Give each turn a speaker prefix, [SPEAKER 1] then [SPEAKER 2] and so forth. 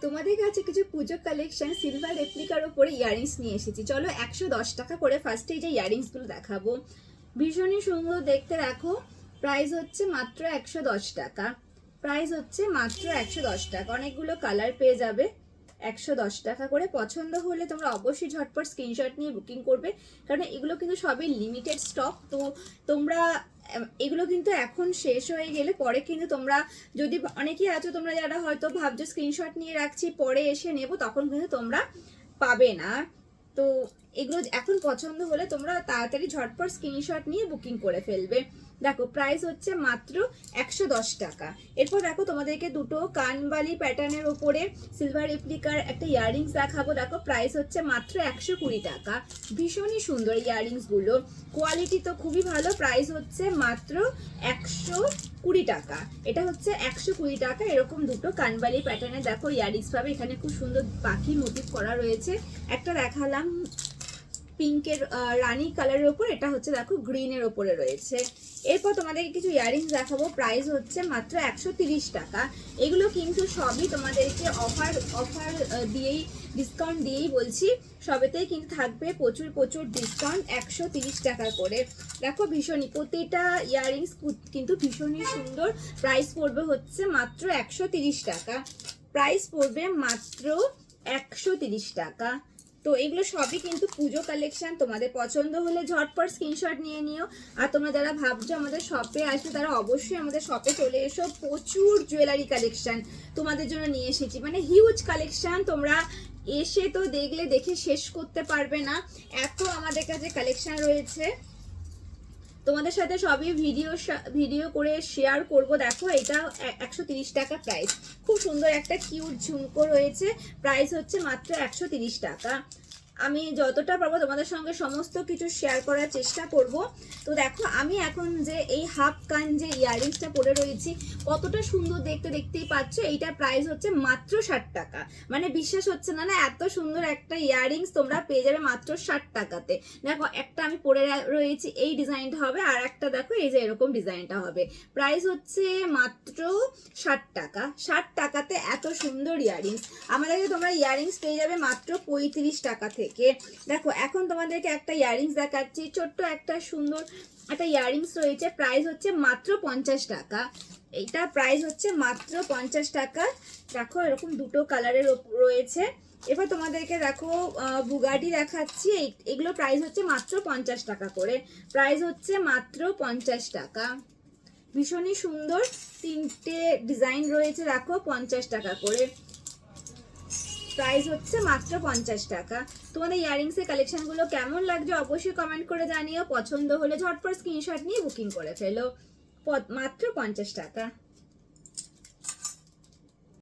[SPEAKER 1] তোমাদের কাছে কিছু পুজো কালেকশন সিলভার রেপ্লিকার উপরে ইয়ারিংস নিয়ে এসেছি। চলো 110 টাকা করে ফার্স্টে যে ইয়ারিংসগুলো দেখাবো। ভীষণই সুন্দর দেখতে, দেখো প্রাইস হচ্ছে মাত্র 110 টাকা। প্রাইস হচ্ছে মাত্র 110 টাকা। অনেকগুলো কালার পেয়ে যাবে। 110 টাকা করে। পছন্দ হলে তোমরা অবশ্যই ঝটপট স্ক্রিনশট নিয়ে বুকিং করবে, কারণ এগুলো কিন্তু সবই লিমিটেড স্টক। তো তোমরা এগুলো কিন্তু এখন শেষ হয়ে গেলে পরে কিন্তু তোমরা যদি অনেকেই আছো তোমরা যারা হয়তো ভাবছো স্ক্রিনশট নিয়ে রাখছি পরে এসে নেব, তখন কিন্তু তোমরা পাবে না। তো এগুলো এখন পছন্দ হলে তোমরা তাড়াতাড়ি ঝটপট স্ক্রিনশট নিয়ে বুকিং করে ফেলবে। দেখো প্রাইস হচ্ছে মাত্র 110 টাকা। এরপর দেখো তোমাদেরকে দুটো কানবালি প্যাটার্নের ওপরে সিলভার রেপ্লিকার একটা ইয়াররিংস দেখাবো। দেখো প্রাইস হচ্ছে মাত্র 120 টাকা। ভীষণই সুন্দর ইয়াররিংসগুলো, কোয়ালিটি তো খুবই ভালো। প্রাইস হচ্ছে মাত্র 120 টাকা। এটা হচ্ছে 120 টাকা। এরকম দুটো কানবালি প্যাটার্নের দেখো ইয়াররিংস পাবে। এখানে খুব সুন্দর পাখি মোটিভ করা রয়েছে। একটা দেখালাম পিঙ্কের রানী কালারের ওপর, এটা হচ্ছে দেখো গ্রিনের ওপরে রয়েছে। এরপর তোমাদেরকে কিছু ইয়াররিংস দেখাবো। প্রাইস হচ্ছে মাত্র 130 টাকা। এগুলো কিন্তু সবই তোমাদেরকে অফার দিয়েই, ডিসকাউন্ট দিয়েই বলছি। সবেতেই কিন্তু থাকবে প্রচুর প্রচুর ডিসকাউন্ট, 130 টাকা করে। দেখো ভীষণই প্রতিটা ইয়াররিংস কিন্তু ভীষণই সুন্দর। প্রাইস পড়বে হচ্ছে মাত্র 130 টাকা। প্রাইস পড়বে মাত্র 130 টাকা। তো এগুলো সবই কিন্তু পুজো কালেকশন। তোমাদের পছন্দ হলে ঝটপট স্ক্রিনশট নিয়ে নিও। আর তোমরা যারা ভাবছো আমাদের শপে আসবে তারা অবশ্যই আমাদের শপে চলে এসো। প্রচুর জুয়েলারি কালেকশন তোমাদের জন্য নিয়ে এসেছি, মানে হিউজ কালেকশন। তোমরা এসে তো দেখে শেষ করতে পারবে না, এত আমাদের কাছে কালেকশন রয়েছে। তোমাদের সাথে সবই ভিডিও করে শেয়ার করব। দেখো এটা 130 টাকা প্রাইস। খুব সুন্দর একটা কিউট ঝুমকো রয়েছে। প্রাইস হচ্ছে মাত্র 130 টাকা। আমি যতটা পারবো তোমাদের সঙ্গে সমস্ত কিছু শেয়ার করার চেষ্টা করব। তো দেখো আমি এখন যে এই হাফ কান যে ইয়াররিংসটা পরে রয়েছি কতটা সুন্দর দেখতে, দেখতেই পাচ্ছ। এইটার প্রাইস হচ্ছে মাত্র 60 টাকা। মানে বিশ্বাস হচ্ছে না, না এত সুন্দর একটা ইয়াররিংস তোমরা পেয়ে যাবে মাত্র 60 টাকাতে। দেখো একটা আমি পরে রয়েছি, এই ডিজাইনটা হবে, আর একটা দেখো এই যে এরকম ডিজাইনটা হবে। প্রাইস হচ্ছে মাত্র 60 টাকা। 60 টাকাতে এত সুন্দর ইয়াররিংস। আমাদেরকে তোমরা ইয়াররিংস পেয়ে যাবে মাত্র 35 টাকা থেকে। দেখো এখন তোমাদেরকে একটা ইয়াররিংস দেখাচ্ছি। ছোট্ট একটা সুন্দর একটা ইয়াররিংস রয়েছে। প্রাইস হচ্ছে মাত্র 50 টাকা। এইটা প্রাইস হচ্ছে মাত্র 50 টাকা। দেখো এরকম দুটো কালারের রয়েছে। এবার তোমাদেরকে দেখো বুগাটি দেখাচ্ছি। এগুলো প্রাইস হচ্ছে মাত্র 50 টাকা করে। প্রাইস হচ্ছে মাত্র 50 টাকা। ভীষণই সুন্দর তিনটে ডিজাইন রয়েছে। দেখো 50 টাকা করে। প্রাইস হচ্ছে মাত্র 50 টাকা। তোমাদের ইয়াররিংসের কালেকশনগুলো কেমন লাগছে অবশ্যই কমেন্ট করে জানিও। পছন্দ হলে ঝটপট স্ক্রিনশট নিয়ে বুকিং করে ফেলো। মাত্র 50 টাকা।